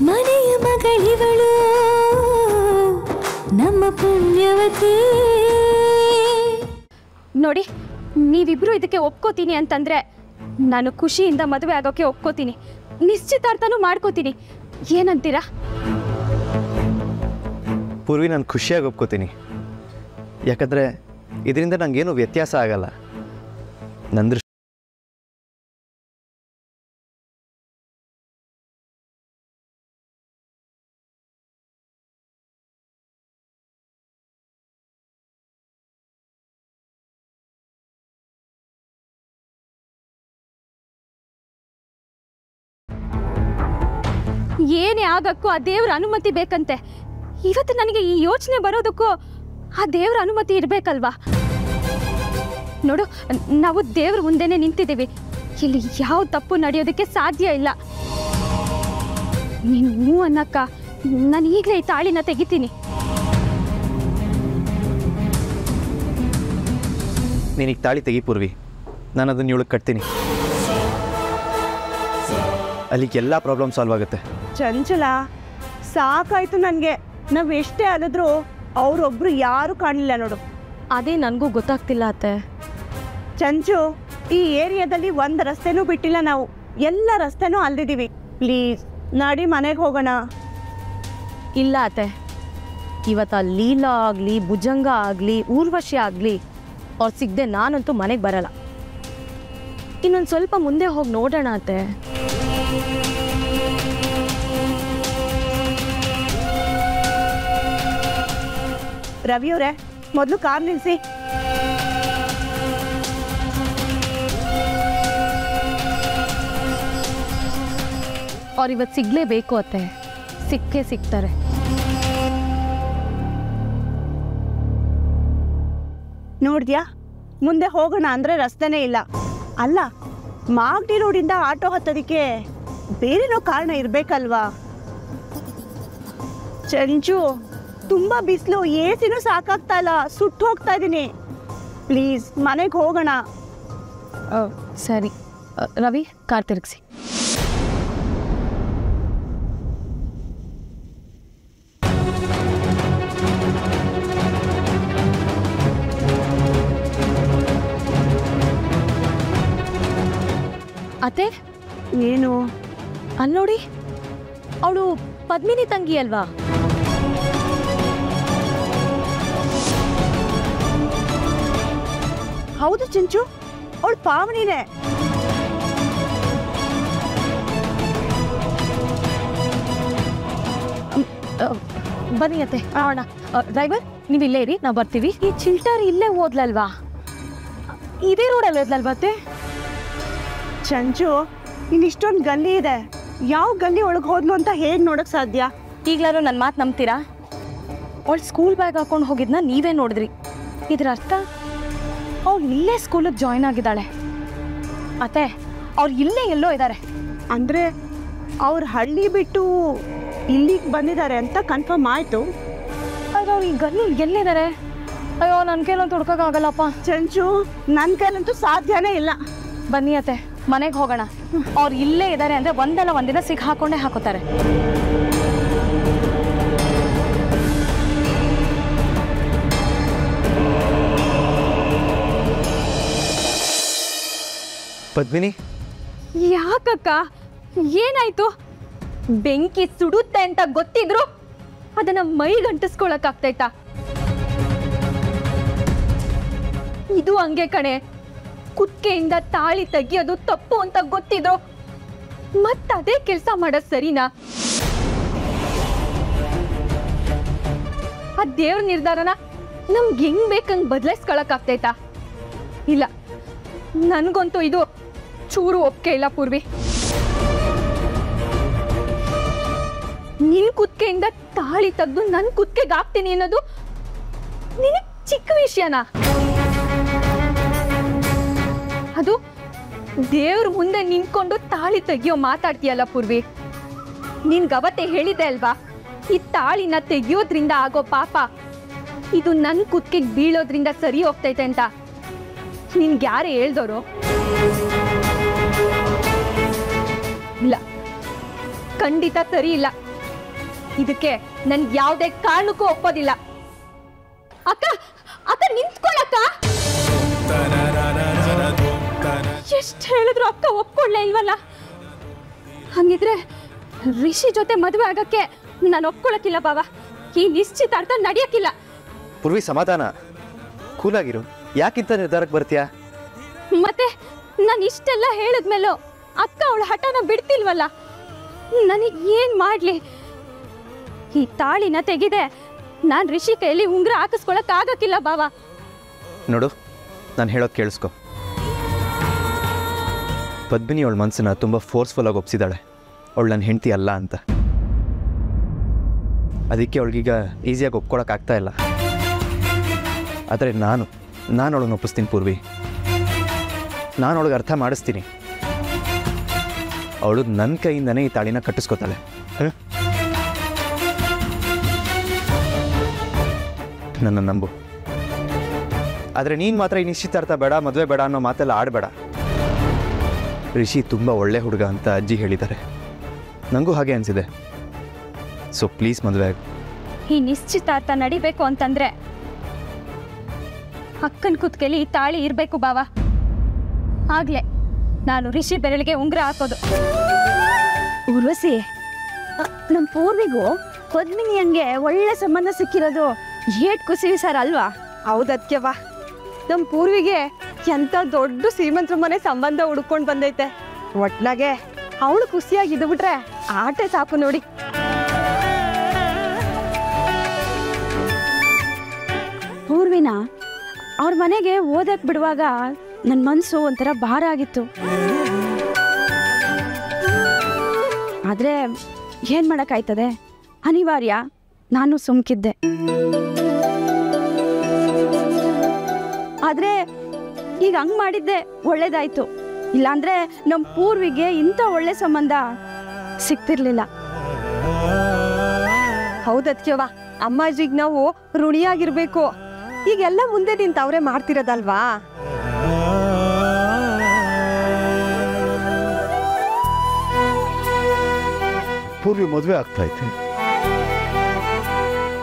ಮನೆಯ ಮಗಳಿವಳು ನಮ್ಮ ಪುಣ್ಯವತಿ. ನೋಡಿ, ನೀವಿಬ್ರು ಇದಕ್ಕೆ ಒಪ್ಕೋತೀನಿ ಅಂತಂದ್ರೆ ನಾನು ಖುಷಿಯಿಂದ ಮದುವೆ ಆಗೋಕೆ ಒಪ್ಕೋತೀನಿ, ನಿಶ್ಚಿತಾರ್ಥನೂ ಮಾಡ್ಕೋತೀನಿ. ಏನಂತೀರಾ? ಪೂರ್ವಿ, ನಾನು ಖುಷಿಯಾಗಿ ಒಪ್ಕೋತೀನಿ. ಯಾಕಂದರೆ ಇದರಿಂದ ನನಗೇನು ವ್ಯತ್ಯಾಸ ಆಗಲ್ಲ. ನನ್ನ ದೃಷ್ಟಿ ಏನೇ ಆಗಕ್ಕೂ ಆ ದೇವ್ರ ಅನುಮತಿ ಬೇಕಂತೆ. ಇವತ್ತು ನನಗೆ ಈ ಯೋಚನೆ ಬರೋದಕ್ಕೂ ಆ ದೇವ್ರ ಅನುಮತಿ ಇರಬೇಕಲ್ವಾ? ನೋಡು, ನಾವು ದೇವ್ರ ಮುಂದೆನೆ ನಿಂತಿದ್ದೀವಿ. ಇಲ್ಲಿ ಯಾವ ತಪ್ಪು ನಡೆಯೋದಕ್ಕೆ ಸಾಧ್ಯ ಇಲ್ಲ. ನೀನು ಹ್ಞೂ ಅನ್ನಕ್ಕ ನಾನು ಈಗಲೇ ಈ ತಾಳಿನ ತೆಗಿತೀನಿ. ನೀನೀಗ ತಾಳಿ ತೆಗಿ ಪೂರ್ವಿ, ನಾನು ಅದನ್ನು ಇವಳಿಗೆ ಕಟ್ತೀನಿ. ಅಲ್ಲಿಗೆ ಎಲ್ಲ ಪ್ರಾಬ್ಲಮ್ ಸಾಲ್ವ್ ಆಗುತ್ತೆ. ಚಂಚಲ, ಸಾಕಾಯ್ತು ನನಗೆ. ನಾವು ಎಷ್ಟೇ ಆದರೂ ಅವರೊಬ್ರು ಯಾರು ಕಾಣಲಿಲ್ಲ ನೋಡು. ಅದೇ ನನಗೂ ಗೊತ್ತಾಗ್ತಿಲ್ಲ ಅತ್ತೆ. ಚಂಚು, ಈ ಏರಿಯಾದಲ್ಲಿ ಒಂದು ರಸ್ತೆನೂ ಬಿಟ್ಟಿಲ್ಲ ನಾವು. ಎಲ್ಲ ರಸ್ತೆನೂ ಅಲ್ದಿದ್ದೀವಿ. ಪ್ಲೀಸ್ ನಡಿ, ಮನೆಗೆ ಹೋಗೋಣ. ಇಲ್ಲ ಅತ್ತೆ, ಇವತ್ತು ಆ ಲೀಲಾ ಆಗಲಿ, ಭುಜಂಗ ಆಗಲಿ, ಊರ್ವಶಿ ಆಗಲಿ ಅವ್ರು ಸಿಗದೆ ನಾನಂತೂ ಮನೆಗೆ ಬರಲ್ಲ. ಇನ್ನೊಂದು ಸ್ವಲ್ಪ ಮುಂದೆ ಹೋಗಿ ನೋಡೋಣ ಅತ್ತೆ. ರವಿಯವರೇ, ಮೊದಲು ಕಾರ್ ನಿಲ್ಲಿಸಿ. ಅವ್ರು ಇವತ್ತು ಸಿಗಲೇಬೇಕು ಅತ್ತೆ, ಸಿಕ್ಕೇ ಸಿಗ್ತಾರೆ. ನೋಡಿದ್ಯಾ, ಮುಂದೆ ಹೋಗೋಣ ಅಂದರೆ ರಸ್ತೆನೇ ಇಲ್ಲ. ಅಲ್ಲ, ಮಾಗಡಿ ರೋಡಿಂದ ಆಟೋ ಹತ್ತೋದಕ್ಕೆ ಬೇರೆನೋ ಕಾರಣ ಇರಬೇಕಲ್ವಾ? ಚಂಚು, ತುಂಬ ಬಿಸಿಲು, ಎಸಿನೂ ಸಾಕಾಗ್ತಾ ಇಲ್ಲ, ಸುಟ್ಟು ಹೋಗ್ತಾ ಇದ್ದೀನಿ. ಪ್ಲೀಸ್ ಮನೆಗೆ ಹೋಗೋಣ. ಸರಿ ರವಿ, ಕಾರ್ ತಿರುಗಿಸಿ. ಅತ್ತೆ, ಏನು? ಅಲ್ಲಿ ನೋಡಿ, ಅವಳು ಪದ್ಮಿನಿ ತಂಗಿ ಅಲ್ವಾ? ಹೌದು ಚಂಚು, ಅವಳು ಪಾವನಿನೇ. ಬನ್ನಿ ಅತ್ತೆ, ನೋಡೋಣ. ಡ್ರೈವರ್, ನೀವು ಇಲ್ಲೇ ಇರಿ, ನಾವು ಬರ್ತೀವಿ. ಈ ಚಿಲ್ಟಾರ್ ಇಲ್ಲೇ ಓದ್ಲಲ್ವಾ? ಇದೇ ರೋಡಲ್ಲಿ ಓದ್ಲಲ್ವಾ ಅತ್ತೆ? ಚಂಚು, ಇನ್ನಿಷ್ಟೊಂದು ಗಲ್ಲಿ ಇದೆ, ಯಾವ ಗಲ್ಲಿ ಒಳಗೆ ಹೋದ್ಲು ಅಂತ ಹೇಗೆ ನೋಡಕ್ ಸಾಧ್ಯ? ಈಗಲಾರು ನನ್ನ ಮಾತು ನಂಬ್ತೀರಾ? ಅವಳು ಸ್ಕೂಲ್ ಬ್ಯಾಗ್ ಹಾಕೊಂಡು ಹೋಗಿದ್ನ ನೀವೇ ನೋಡಿದ್ರಿ. ಇದ್ರ ಅರ್ಥ ಅವ್ಳು ಇಲ್ಲೇ ಸ್ಕೂಲಿಗೆ ಜಾಯ್ನ್ ಆಗಿದ್ದಾಳೆ. ಅತ್ತೆ, ಅವ್ರು ಇಲ್ಲೇ ಎಲ್ಲೋ ಇದ್ದಾರೆ. ಅಂದರೆ ಅವ್ರ ಹಳ್ಳಿ ಬಿಟ್ಟು ಇಲ್ಲಿಗೆ ಬಂದಿದ್ದಾರೆ ಅಂತ ಕನ್ಫರ್ಮ್ ಆಯಿತು. ಆದ್ರೆ ಅವ್ರು ಈ ಗಲ್ಲಿ ಎಲ್ಲಿದ್ದಾರೆ? ಅಯ್ಯೋ, ನನ್ನ ಕೈಲಂತೂ ಹುಡ್ಕೋಕ್ಕಾಗಲ್ಲಪ್ಪ. ಚಂಚು, ನನ್ನ ಕೈಲಂತೂ ಸಾಧ್ಯನೇ ಇಲ್ಲ. ಬನ್ನಿ ಅತ್ತೆ, ಮನೆಗೆ ಹೋಗೋಣ. ಅವ್ರು ಇಲ್ಲೇ ಇದ್ದಾರೆ ಅಂದರೆ ಒಂದಲ್ಲ ಒಂದಿನ ಸಿಗ್ ಹಾಕೊಂಡೇ ಹಾಕೋತಾರೆ. ಪದ್ಮಿನಿ, ಯಾಕಕ್ಕ, ಏನಾಯ್ತು? ಬೆಂಕಿ ಸುಡುತ್ತೆ ಅಂತ ಗೊತ್ತಿದ್ರು ಅದನ್ನ ಮೈಗಂಟಿಸ್ಕೊಳಕ್ಕಾಗ್ತೈತಾ? ಇದು ಹಂಗೆ ಕಣೆ. ಕುತ್ತಿಗೆಯಿಂದ ತಾಳಿ ತೆಗಿಯೋದು ತಪ್ಪು ಅಂತ ಗೊತ್ತಿದ್ರು ಮತ್ತದೇ ಕೆಲಸ ಮಾಡೋದು ಸರಿನಾ? ಆ ದೇವ್ರ ನಿರ್ಧಾರನ ನಮ್ಗೆ ಹೆಂಗ್ ಬೇಕಂಗ್ ಬದಲಾಯಿಸ್ಕೊಳಕ್ಕಾಗ್ತೈತಾ? ಇಲ್ಲ, ನನ್ಗಂತೂ ಇದು ಚೂರು ಒಪ್ಪಿಗೆ ಇಲ್ಲ ಪೂರ್ವಿ. ನಿನ್ ಕುತ್ತಿಗೆಯಿಂದ ತಾಳಿ ತೆಗೆದು ನನ್ ಕುತ್ತಿಗೆಗೆ ಹಾಕ್ತೀನಿ ಅನ್ನೋದು ನಿನಗೆ ಚಿಕ್ಕ ವಿಷಯನಾ? ಅದು ದೇವ್ರ ಮುಂದೆ ನಿಂತ್ಕೊಂಡು ತಾಳಿ ತೆಗಿಯೋ ಮಾತಾಡ್ತೀಯಲ್ಲ ಪೂರ್ವಿ. ನಿನ್ಗವತ್ತೆ ಹೇಳಿದೆ ಅಲ್ವಾ, ಈ ತಾಳಿನ ತೆಗಿಯೋದ್ರಿಂದ ಆಗೋ ಪಾಪ ಇದು ನನ್ ಕುತ್ತಿಗೆಗೆ ಬೀಳೋದ್ರಿಂದ ಸರಿ ಹೋಗ್ತೈತೆ ಅಂತ. ನಿನ್ಗೆ ಯಾರೇ ಹೇಳ್ದೋರು? ಇಲ್ಲ, ಖಂಡಿತ ಸರಿ ಇಲ್ಲ. ಇದಕ್ಕೆ ನನ್ ಯಾವುದೇ ಕಾರಣಕ್ಕೂ ಒಪ್ಪೋದಿಲ್ಲ. ಅಕ್ಕ ಅಕ್ಕ ನಿಂತ್ಕೊಳ್ಳಕ್ಕ. ಎಷ್ಟು ಹೇಳಿದ್ರು ಅಕ್ಕ ಒಪ್ಕೊಳ್ಳೇ ಇಲ್ವಲ್ಲ. ಹಂಗಿದ್ರೆ ರಿಷಿ ಜೊತೆ ಮದುವೆ ಆಗಕ್ಕೆ ನಾನು ಒಪ್ಕೊಳ್ಳಕ್ಕಿಲ್ಲ ಬಾವ. ಈ ನಿಶ್ಚಿತಾರ್ಥ ನಡೆಯಕ್ಕಿಲ್ಲ. ಪೂರ್ವಿ ಸಮಾಧಾನ, ಕೂಲಾಗಿರು. ಯಾಕಿಂತ ನಿರ್ಧಾರಕ್ಕೆ ಬರ್ತೀಯಾ? ಮತ್ತೆ ನಾನು ಇಷ್ಟೆಲ್ಲ ಹೇಳಿದ್ಮೇಲೂ ಅಕ್ಕ ಅವಳ ಹಠನ ಬಿಡ್ತಿಲ್ವಲ್ಲ. ನನಗೆ ಏನ್ ಮಾಡ್ಲಿ? ಈ ತಾಳಿನ ತೆಗೆದೆ ನಾನು ರಿಷಿ ಕೈಯಲ್ಲಿ ಉಂಗ್ರ ಹಾಕಿಸ್ಕೊಳಕ್ ಆಗಕ್ಕಿಲ್ಲ ಬಾವ. ನೋಡು, ನಾನು ಹೇಳೋದು ಕೇಳಿಸ್ಕೊ. ಪದ್ಮಿನಿ ಅವಳ ಮನಸ್ಸನ್ನ ತುಂಬ ಫೋರ್ಸ್ಫುಲ್ಲಾಗಿ ಒಪ್ಸಿದ್ದಾಳೆ ಅವಳು ನನ್ನ ಹೆಂಡತಿ ಅಲ್ಲ ಅಂತ. ಅದಕ್ಕೆ ಅವಳಿಗೀಗ ಈಸಿಯಾಗಿ ಒಪ್ಕೊಳಕ್ಕಾಗ್ತಾ ಇಲ್ಲ. ಆದರೆ ನಾನು ಅವಳನ್ನು ಒಪ್ಪಿಸ್ತೀನಿ ಪೂರ್ವಿ. ನಾನು ಅವಳಿಗೆ ಅರ್ಥ ಮಾಡಿಸ್ತೀನಿ. ಅವಳು ನನ್ನ ಕೈಯಿಂದನೇ ಈ ತಾಳಿನ ಕಟ್ಟಿಸ್ಕೊತಾಳೆ. ನನ್ನ ನಂಬು. ಆದರೆ ನೀನು ಮಾತ್ರ ಈ ನಿಶ್ಚಿತಾರ್ಥ ಬೇಡ, ಮದುವೆ ಬೇಡ ಅನ್ನೋ ಮಾತೆಲ್ಲ ಆಡಬೇಡ. ರಿಷಿ ತುಂಬ ಒಳ್ಳೆ ಹುಡುಗ ಅಂತ ಅಜ್ಜಿ ಹೇಳಿದ್ದಾರೆ. ನನಗೂ ಹಾಗೆ ಅನಿಸಿದೆ. ಸೊ ಪ್ಲೀಸ್ ಮದುವೆ ಆಗಿ. ಈ ನಿಶ್ಚಿತಾರ್ಥ ನಡಿಬೇಕು ಅಂತಂದ್ರೆ ಅಕ್ಕನ ಕುತ್ಕೆಲಿ ಈ ತಾಳಿ ಇರಬೇಕು ಬಾವ. ಆಗ್ಲೇ ನಾನು ರಿಷಿ ಬೆರಳಿಗೆ ಉಂಗ್ರ ಹಾಕೋದು. ಉರ್ವಶಿ, ನಮ್ಮ ಪೂರ್ವಿಗೂ ಪದ್ಮಿನಿ ಹಂಗೆ ಒಳ್ಳೆ ಸಂಬಂಧ ಸಿಕ್ಕಿರೋದು ಏಟ್ ಖುಷಿ ವಿಚಾರ ಅಲ್ವಾ? ಹೌದತ್ಯವ್ವ, ನಮ್ಮ ಪೂರ್ವಿಗೆ ಎಂತ ದೊಡ್ಡ ಶ್ರೀಮಂತರ ಮನೆ ಸಂಬಂಧ ಹುಡ್ಕೊಂಡು ಬಂದೈತೆ. ಒಟ್ನಾಗೆ ಅವಳು ಖುಷಿಯಾಗಿದ್ದು ಬಿಟ್ರೆ ಆಟೆ ಸಾಕು ನೋಡಿ. ಪೂರ್ವಿನ ಅವ್ರ ಮನೆಗೆ ಓದಕ್ ಬಿಡುವಾಗ ನನ್ನ ಮನಸ್ಸು ಒಂಥರ ಭಾರ ಆಗಿತ್ತು. ಆದ್ರೆ ಏನ್ ಮಾಡಕ್ಕಾಯ್ತದೆ, ಅನಿವಾರ್ಯ. ನಾನು ಸುಮ್ಕಿದ್ದೆ. ಆದ್ರೆ ಈಗ ಹಂಗ್ ಮಾಡಿದ್ದೆ ಒಳ್ಳೇದಾಯ್ತು. ಇಲ್ಲಾಂದ್ರೆ ನಮ್ಮ ಪೂರ್ವಿಗೆ ಇಂಥ ಒಳ್ಳೆ ಸಂಬಂಧ ಸಿಕ್ತಿರ್ಲಿಲ್ಲ. ಹೌದತ್ಯವ್ವ, ಅಮ್ಮಾಜಿಗೆ ನಾವು ಋಣಿಯಾಗಿರ್ಬೇಕು. ಈಗೆಲ್ಲ ಮುಂದೆ ನಿಂತು ಅವರೇ ಮಾಡ್ತಿರೋದಲ್ವಾ? ಪೂರ್ವಿ ಮದುವೆ ಆಗ್ತಾ ಐತೆ.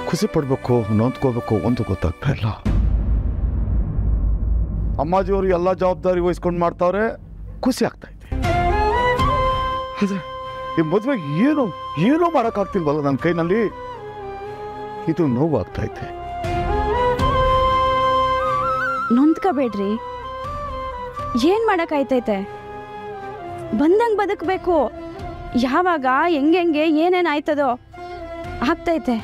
ಖುಷಿ ಪಡ್ಬೇಕು, ನೊಂದ್ಕೋಬೇಕು ಒಂದು ಗೊತ್ತಾಗ್ತಾ ಇಲ್ಲ. ಅಮ್ಮಾಜಿಯವರು ಎಲ್ಲ ಜವಾಬ್ದಾರಿ ವಹಿಸ್ಕೊಂಡು ಮಾಡ್ತಾವ್ರೆ, ಖುಷಿ ಆಗ್ತಾ ಐತೆ. ಆದ್ರೆ ಈ ಮದುವೆಗೆ ಏನೂ ಮಾಡೋಕ್ಕಾಗ್ತಿಲ್ವಲ್ಲ ನನ್ನ ಕೈನಲ್ಲಿ. ಇದು ನೋವು ಆಗ್ತಾ ಐತೆ. ನೊಂದ್ಕೋಬೇಡ್ರಿ, ಏನ್ ಮಾಡಕ್ಕಾಯ್ತೈತೆ? ಬಂದಂಗೆ ಬದುಕಬೇಕು. ಯಾವಾಗ ಹೆಂಗೆ ಏನೇನಾಯ್ತದೋ ಆಗ್ತೈತೆ.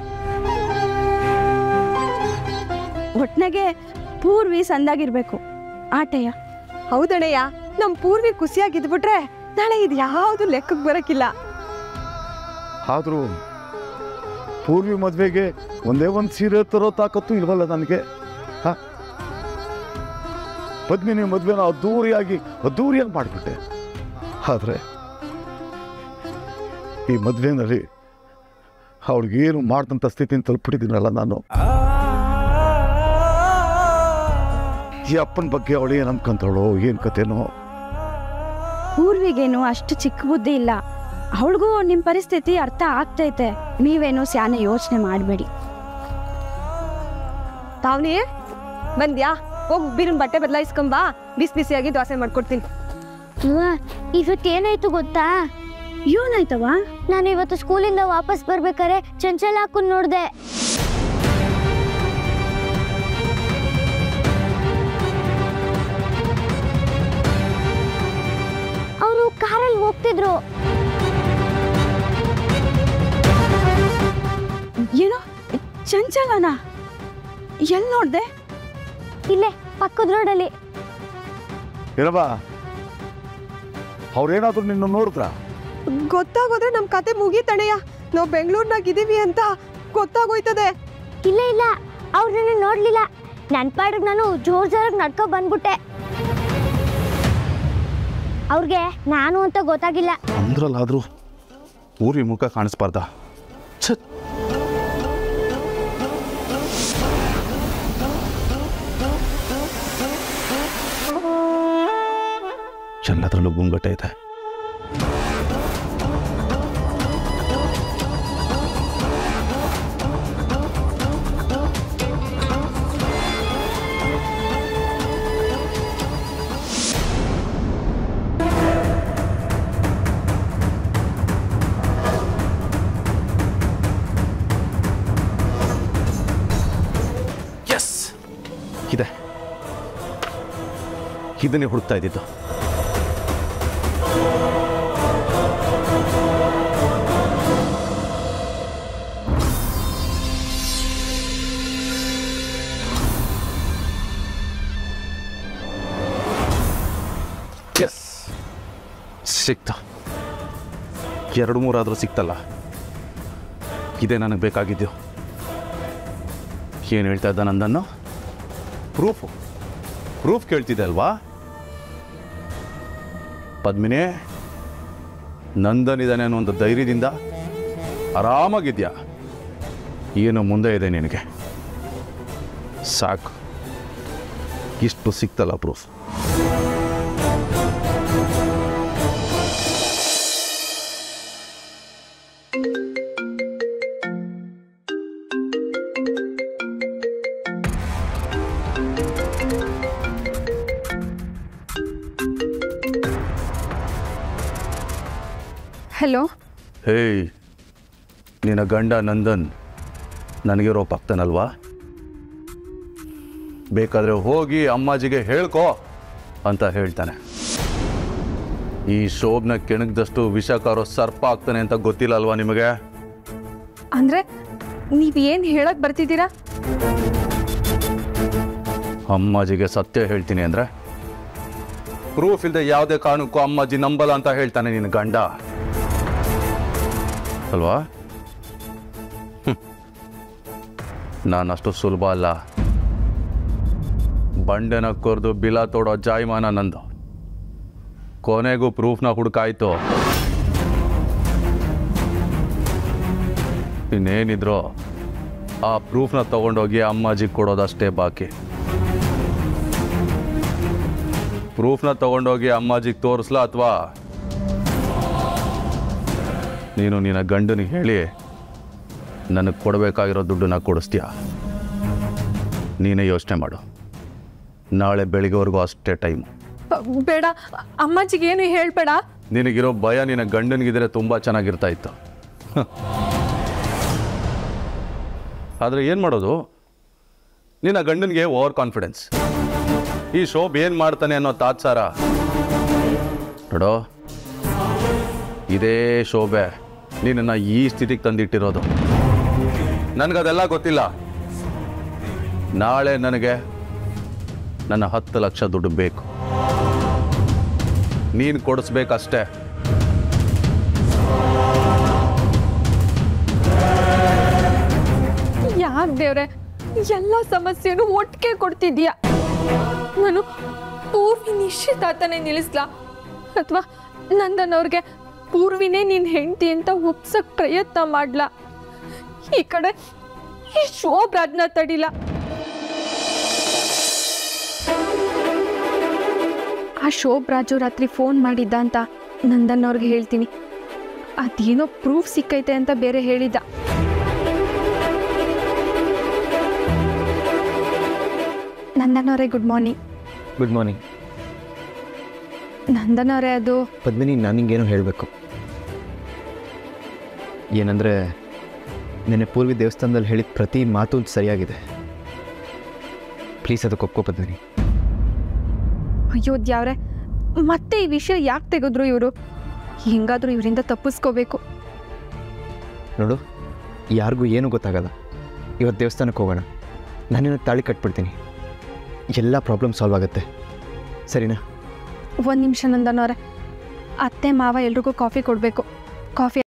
ಒಟ್ನಾಗೆ ಪೂರ್ವಿ ಸಂದಾಗಿರ್ಬೇಕು. ಆಟಯ್ಯ. ಹೌದಣ್ಣಯ್ಯ, ನಮ್ಮ ಪೂರ್ವಿ ಖುಷಿಯಾಗಿದ್ಬಿಟ್ರೆ ನಾಳೆ ಇದು ಯಾವುದು ಲೆಕ್ಕಕ್ಕೆ ಬರೋಕ್ಕಿಲ್ಲ. ಆದರೂ ಪೂರ್ವಿ ಮದುವೆಗೆ ಒಂದೇ ಒಂದು ಸೀರೆ ತರೋ ತಾಕತ್ತು ಇಲ್ವಲ್ಲ ನನಗೆ. ಪದ್ಮಿನಿ ಮದುವೆನ ಅದ್ದೂರಿಯಾಗಿ ಮಾಡಿಬಿಟ್ಟೆ. ಆದರೆ ಈ ಮದುವೆನಲ್ಲಿ ಅವಳಿಗೇನು ಮಾಡಿದಂಥ ಸ್ಥಿತಿನ ತಲುಪಿಟ್ಟಿದ್ದೀನಲ್ಲ ನಾನು. ಈ ಅಪ್ಪನ ಬಗ್ಗೆ ಅವಳು ಏನು ಅನ್ಕೊಂತಾಳೋ ಏನು ಕತೆನೋ. ಪೂರ್ವಿಗೇನು ಅಷ್ಟು ಚಿಕ್ಕ ಬುದ್ಧಿ ಇಲ್ಲ. ಅವಳಿಗೂ ನಿಮ್ಮ ಪರಿಸ್ಥಿತಿ ಅರ್ಥ ಆಗ್ತೈತೆ. ನೀವೇನು ಸ್ಯಾನೆ ಯೋಚನೆ ಮಾಡಬೇಡಿ. ತಾವ್ನಿ ಬಂದ್ಯಾ? ಹೋಗಿ ಬೀರನ್ ಬಟ್ಟೆ ಬದಲಾಯಿಸ್ಕೊಂಬಾ, ಬಿಸಿಯಾಗಿ ದೋಸೆ ಮಾಡ್ಕೊಡ್ತೀನಿ. ಇವತ್ತೇನಾಯ್ತು ಗೊತ್ತಾ? ಏನಾಯ್ತವ? ನಾನು ಇವತ್ತು ಸ್ಕೂಲಿಂದ ವಾಪಸ್ ಬರ್ಬೇಕಾರೆ ಚಂಚಲ ಹಾಕೊಂಡು ನೋಡ್ದೆ. ಅವರು ಕಾರಲ್ಲಿ ಹೋಗ್ತಿದ್ರು. ಏನೋ ಚಂಚಲನ? ಎಲ್ಲಿ ನೋಡ್ದೆ? ಇಲ್ಲೇ ಪಕ್ಕದ ರೋಡಲ್ಲಿ. ಏನವ್ವ, ಅವ್ರೇನಾದ್ರೂ ನಿನ್ನ ನೋಡಿದ್ರ? ಗೊತ್ತಾಗೋದ್ರೆ ನಮ್ಮ ಕತೆ ಮುಗೀತಣಯ್ಯ. ನಾವು ಬೆಂಗಳೂರಿನಾಗ ಇದೀವಿ ಅಂತ ಗೊತ್ತಾಗೋಯ್ತದೆ. ಇಲ್ಲ, ಅವ್ರನ್ನ ನೋಡ್ಲಿಲ್ಲ. ನನ್ನ ಪಾಡಿಗೆ ನಾನು ಜೋರಾಗಿ ನಡ್ಕೊ ಬಂದ್ಬಿಟ್ಟೆ. ಅವ್ರಿಗೆ ನಾನು ಅಂತ ಗೊತ್ತಾಗಿಲ್ಲ. ಅಂದ್ರಲ್ಲಾದ್ರೂ ಊರಿ ಮುಖ ಕಾಣಿಸ್ಬಾರ್ದ? ಎಲ್ಲದರಲ್ಲೂ ಗುಂಗಟ್ಟೆ ಇದೆ. ಇದನ್ನೇ ಹುಡುಕ್ತಾ ಇದ್ದಿದ್ದು. ಎಸ್, ಸಿಕ್ತ. 2-3 ಆದರೂ ಸಿಕ್ತಲ್ಲ. ಇದೇ ನನಗೆ ಬೇಕಾಗಿದ್ದು. ಏನು ಹೇಳ್ತಾ ಇದ್ದ ನಂದನ್ನು? ಪ್ರೂಫ್ ಕೇಳ್ತಿದ್ದೆ ಅಲ್ವಾ? ಪದ್ಮಿನಿ, ನಂದನಿದ್ದಾನೆ ಅನ್ನೋ ಒಂದು ಧೈರ್ಯದಿಂದ ಆರಾಮಾಗಿದ್ಯಾ? ಏನು ಮುಂದೆ ಇದೆ ನಿನಗೆ? ಸಾಕು, ಇಷ್ಟು ಸಿಕ್ತಲ್ಲ ಪ್ರೂಫ್. ಹಲೋ. ಹೇಯ್, ನಿನ್ನ ಗಂಡ ನಂದನ್ ನನಗೆ ರೋಪ್ ಆಗ್ತಾನಲ್ವಾ? ಬೇಕಾದರೆ ಹೋಗಿ ಅಮ್ಮಾಜಿಗೆ ಹೇಳ್ಕೋ ಅಂತ ಹೇಳ್ತಾನೆ. ಈ ಶೋಭನ ಕೆಣಗ್ದಷ್ಟು ವಿಷಕಾರೋ ಸರ್ಪ ಆಗ್ತಾನೆ ಅಂತ ಗೊತ್ತಿಲ್ಲ ಅಲ್ವಾ ನಿಮಗೆ? ಅಂದರೆ ನೀವೇನು ಹೇಳಕ್ಕೆ ಬರ್ತಿದ್ದೀರಾ? ಅಮ್ಮಾಜಿಗೆ ಸತ್ಯ ಹೇಳ್ತೀನಿ ಅಂದರೆ ಪ್ರೂಫ್ ಇಲ್ಲದೆ ಯಾವುದೇ ಕಾರಣಕ್ಕೂ ಅಮ್ಮಾಜಿ ನಂಬಲ್ಲ ಅಂತ ಹೇಳ್ತಾನೆ ನಿನ್ನ ಗಂಡ ಅಲ್ವಾ? ನಾನಷ್ಟು ಸುಲಭ ಅಲ್ಲ. ಬಂಡೆನ ಕೊರ್ದು ಬಿಲ ತೋಡೋ ಜಾಯಮಾನ ನಂದು. ಕೊನೆಗೂ ಪ್ರೂಫ್ನ ಹುಡುಕಾಯ್ತು. ಇನ್ನೇನಿದ್ರು ಆ ಪ್ರೂಫ್ನ ತಗೊಂಡೋಗಿ ಅಮ್ಮಾಜಿಗೆ ಕೊಡೋದಷ್ಟೇ ಬಾಕಿ. ಪ್ರೂಫ್ನ ತಗೊಂಡೋಗಿ ಅಮ್ಮಾಜಿಗೆ ತೋರಿಸ್ಲಾ ಅಥವಾ ನೀನು ನಿನ್ನ ಗಂಡನಿಗೆ ಹೇಳಿ ನನಗೆ ಕೊಡಬೇಕಾಗಿರೋ ದುಡ್ಡನ್ನ ಕೊಡಿಸ್ತೀಯ? ನೀನೇ ಯೋಚನೆ ಮಾಡು. ನಾಳೆ ಬೆಳಿಗ್ಗೆವರೆಗೂ ಅಷ್ಟೇ ಟೈಮ್. ಬೇಡ, ಅಮ್ಮಾಜಿಗೆ ಏನು ಹೇಳ್ಬೇಡ. ನಿನಗಿರೋ ಭಯ ನಿನ್ನ ಗಂಡನಿಗಿದ್ರೆ ತುಂಬ ಚೆನ್ನಾಗಿರ್ತಾ ಇತ್ತು. ಆದರೆ ಏನು ಮಾಡೋದು? ನಿನ್ನ ಗಂಡನಿಗೆ ಓವರ್ ಕಾನ್ಫಿಡೆನ್ಸ್. ಈ ಶೋಭ್ ಏನು ಮಾಡ್ತಾನೆ ಅನ್ನೋ ತಾತ್ಸಾರ ನೋಡೋ. ಇದೇ ಶೋಭೆ ನಿನ್ನನ್ನು ಈ ಸ್ಥಿತಿಗೆ ತಂದಿಟ್ಟಿರೋದು. ನನಗದೆಲ್ಲ ಗೊತ್ತಿಲ್ಲ. ನಾಳೆ ನನಗೆ ನನ್ನ 10 ಲಕ್ಷ ದುಡ್ಡು ಬೇಕು. ನೀನು ಕೊಡಿಸ್ಬೇಕಷ್ಟೇ. ಯಾಕೆ ದೇವ್ರೆ ಎಲ್ಲ ಸಮಸ್ಯೆನೂ ಒಟ್ಟಿಗೆ ಕೊಡ್ತಿದ್ಯಾ? ನಾನು ಪೂರ್ವಿ ನಿಶ್ಚಿತಾರ್ಥನೆ ನಿಲ್ಲಿಸ್ಲಾ ಅಥವಾ ನಂದನ್ ಅವ್ರಿಗೆ ಪೂರ್ವಿನೇ ನಿನ್ನ ಹೆಂಡತಿ ಅಂತ ಒಪ್ಸಕ್ ಪ್ರಯತ್ನ ಮಾಡ್ಲಾ? ಈ ಕಡೆ ಈ ಶೋಭರಾಜ್ನ ತಡಿಲ. ಆ ಶೋಭರಾಜು ರಾತ್ರಿ ಫೋನ್ ಮಾಡಿದ್ದ ಅಂತ ನಂದನ್ ಅವ್ರಿಗೆ ಹೇಳ್ತೀನಿ. ಅದೇನೋ ಪ್ರೂಫ್ ಸಿಕ್ಕೈತೆ ಅಂತ ಬೇರೆ ಹೇಳಿದ್ದ. ನಂದನ್ ಅವರೇ good morning. Good morning. Nandan ಅವರೇ, ಅದು ಪದ್ಮಿನಿ, ನನಗೇನು ಹೇಳಬೇಕು. ಏನಂದರೆ ನೆನ್ನೆ ಪೂರ್ವಿ ದೇವಸ್ಥಾನದಲ್ಲಿ ಹೇಳಿದ ಪ್ರತಿ ಮಾತು ಸರಿಯಾಗಿದೆ. ಪ್ಲೀಸ್ ಅದಕ್ಕೆ ಒಪ್ಕೋ ಪದ್ಮಿನಿ. ಅಯ್ಯೋ ದ್ಯಾವ್ರೆ, ಮತ್ತೆ ಈ ವಿಷಯ ಯಾಕೆ ತೆಗೆದ್ರು ಇವರು? ಹೆಂಗಾದರೂ ಇವರಿಂದ ತಪ್ಪಿಸ್ಕೋಬೇಕು. ನೋಡು, ಯಾರಿಗೂ ಏನೂ ಗೊತ್ತಾಗಲ್ಲ. ಇವತ್ತು ದೇವಸ್ಥಾನಕ್ಕೆ ಹೋಗೋಣ. ನಾನೇನು ತಾಳಿ ಕಟ್ಬಿಡ್ತೀನಿ. ಎಲ್ಲ ಪ್ರಾಬ್ಲಮ್ ಸಾಲ್ವ್ ಆಗುತ್ತೆ. ಸರಿನಾ? 1 ನಿಮಿಷ ನಂದನ್ ಅವರೇ, ಅತ್ತೆ ಮಾವ ಎಲ್ರಿಗೂ ಕಾಫಿ ಕೊಡಬೇಕು. ಕಾಫಿ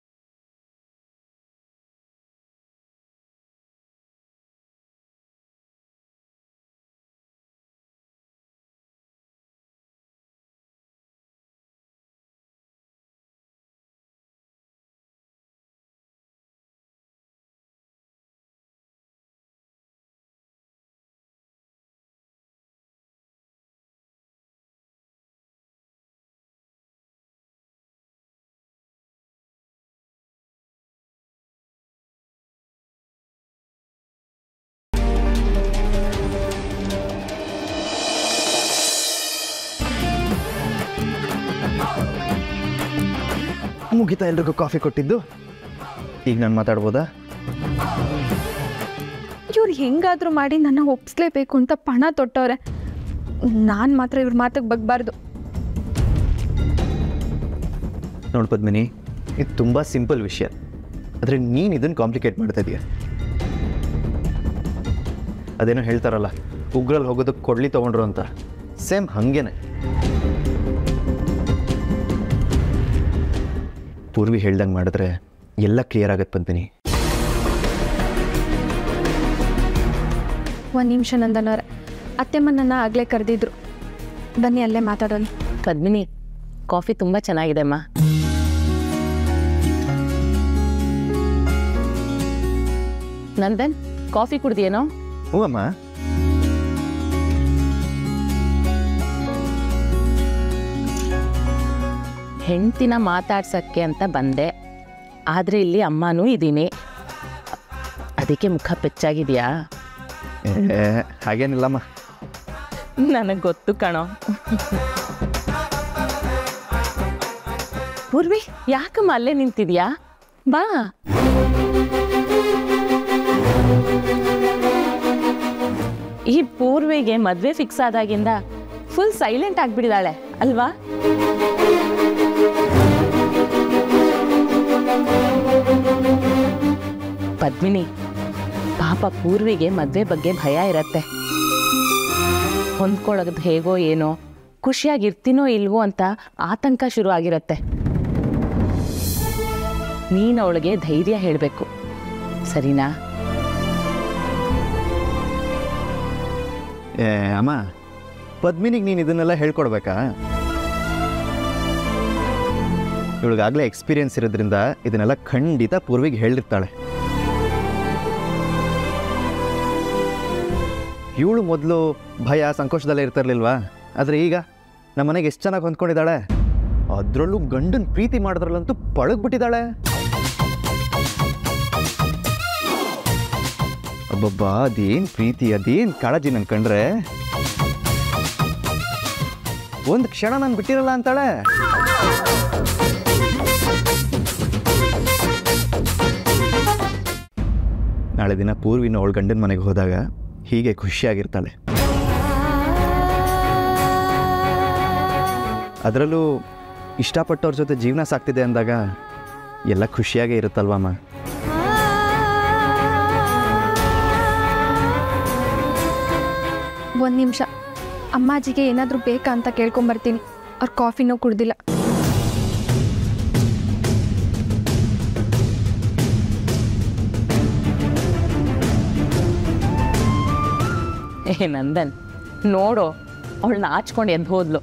ಮುಗಿತಾ ಎಲ್ರಿಗೂ ಕಾಫಿ ಕೊಟ್ಟಿದ್ದು? ಈಗ ನಾನು ಮಾತಾಡ್ಬೋದಾ? ಇವ್ರು ಹೆಂಗಾದರೂ ಮಾಡಿ ನನ್ನ ಒಪ್ಪಿಸ್ಲೇಬೇಕು ಅಂತ ಪಣ ತೊಟ್ಟವ್ರೆ. ನಾನು ಮಾತ್ರ ಇವ್ರ ಮಾತಿಗೆ ಬಗ್ಬಾರ್ದು. ನೋಡು ಪದ್ಮಿನಿ, ಇದು ತುಂಬ ಸಿಂಪಲ್ ವಿಷಯ, ಆದರೆ ನೀನು ಇದನ್ನು ಕಾಂಪ್ಲಿಕೇಟ್ ಮಾಡ್ತಾ ಇದೀಯ. ಅದೇನೋ ಹೇಳ್ತಾರಲ್ಲ, ಉಗ್ರಲ್ಲಿ ಹೋಗೋದಕ್ಕೆ ಕೊಡ್ಲಿ ತೊಗೊಂಡ್ರು ಅಂತ, ಸೇಮ್ ಹಾಗೇನೆ. ಪೂರ್ವಿ ಹೇಳ್ದಂಗೆ ಮಾಡಿದ್ರೆ ಎಲ್ಲ ಕ್ಲಿಯರ್ ಆಗತ್ತೆ ಪದ್ಮಿನಿ. ಒಂದು ನಿಮಿಷ ನಂದನವ್ರೆ, ಅತ್ತೆಮ್ಮನನ್ನು ಆಗಲೇ ಕರೆದಿದ್ರು, ಬನ್ನಿ ಅಲ್ಲೇ ಮಾತಾಡೋಣ. ಪದ್ಮಿನಿ, ಕಾಫಿ ತುಂಬ ಚೆನ್ನಾಗಿದೆ ಅಮ್ಮ. ನಂದನ್, ಕಾಫಿ ಕುಡ್ದೇನೋ? ಹ್ಞೂ ಅಮ್ಮ. ಹೆಂಡ್ತಿನ ಮಾತಾಡ್ಸಕ್ಕೆ ಅಂತ ಬಂದೆ, ಆದರೆ ಇಲ್ಲಿ ಅಮ್ಮನೂ ಇದ್ದೀನಿ, ಅದಕ್ಕೆ ಮುಖ ಪೆಚ್ಚಾಗಿದೆಯಾ? ಹಾಗೇನಿಲ್ಲಮ್ಮ. ನನಗೆ ಗೊತ್ತು ಕಣೋ. ಪೂರ್ವಿ, ಯಾಕಮ್ಮ ಅಲ್ಲೇ ನಿಂತಿದ್ಯಾ? ಬಾ. ಈ ಪೂರ್ವಿಗೆ ಮದುವೆ ಫಿಕ್ಸ್ ಆದಾಗಿಂದ ಫುಲ್ ಸೈಲೆಂಟ್ ಆಗಿಬಿಟ್ಟಿದ್ದಾಳೆ ಅಲ್ವಾ? ಪದ್ಮಿನಿ, ಪಾಪ ಪೂರ್ವಿಗೆ ಮದುವೆ ಬಗ್ಗೆ ಭಯ ಇರತ್ತೆ. ಹೊಂದ್ಕೊಳ್ಳೋದು ಹೇಗೋ ಏನೋ, ಖುಷಿಯಾಗಿರ್ತೀನೋ ಇಲ್ವೋ ಅಂತ ಆತಂಕ ಶುರು ಆಗಿರತ್ತೆ. ನೀನು ಅವಳಿಗೆ ಧೈರ್ಯ ಹೇಳಬೇಕು, ಸರಿನಾ? ಅಮ್ಮ, ಪದ್ಮಿನಿಗೆ ನೀನು ಇದನ್ನೆಲ್ಲ ಹೇಳ್ಕೊಡ್ಬೇಕಾ? ಇವಳಿಗಾಗಲೇ ಎಕ್ಸ್ಪೀರಿಯನ್ಸ್ ಇರೋದ್ರಿಂದ ಇದನ್ನೆಲ್ಲ ಖಂಡಿತ ಪೂರ್ವಿಗೆ ಹೇಳಿರ್ತಾಳೆ. ಇವಳು ಮೊದಲು ಭಯ ಸಂಕೋಚದಲ್ಲೇ ಇರ್ತಿರ್ಲಿಲ್ವಾ? ಆದರೆ ಈಗ ನಮ್ಮ ಮನೆಗೆ ಎಷ್ಟು ಚೆನ್ನಾಗಿ ಹೊಂದ್ಕೊಂಡಿದ್ದಾಳೆ. ಅದರಲ್ಲೂ ಗಂಡನ ಪ್ರೀತಿ ಮಾಡಿದ್ರಲ್ಲಂತೂ ಪಳಗ್ಬಿಟ್ಟಿದ್ದಾಳೆ. ಅಬ್ಬಬ್ಬಾ, ಅದೇನು ಪ್ರೀತಿ, ಅದೇನು ಕಾಳಜಿ ನಂಗೆ ಕಂಡ್ರೆ. ಒಂದು ಕ್ಷಣ ನಾನು ಬಿಟ್ಟಿರಲ್ಲ ಅಂತಾಳೆ. ನಾಳೆ ದಿನ ಪೂರ್ವಿನ ಅವಳ ಗಂಡನ ಮನೆಗೆ ಹೋದಾಗ ಹೀಗೆ ಖುಷಿಯಾಗಿರ್ತಾಳೆ. ಅದರಲ್ಲೂ ಇಷ್ಟಪಟ್ಟವ್ರ ಜೊತೆ ಜೀವನ ಸಾಕ್ತಿದೆ ಅಂದಾಗ ಎಲ್ಲ ಖುಷಿಯಾಗೇ ಇರುತ್ತಲ್ವಮ್ಮ. ಒಂದು ನಿಮಿಷ, ಅಮ್ಮಾಜಿಗೆ ಏನಾದರೂ ಬೇಕಾ ಅಂತ ಕೇಳ್ಕೊಂಬರ್ತೀನಿ. ಅವ್ರು ಕಾಫಿನೂ ಕುಡ್ದಿಲ್ಲ. ನಂದನ್, ನೋಡು, ಅವಳನ್ನ ಆಚ್ಕೊಂಡು ಎದ್ದು ಹೋದ್ಲು.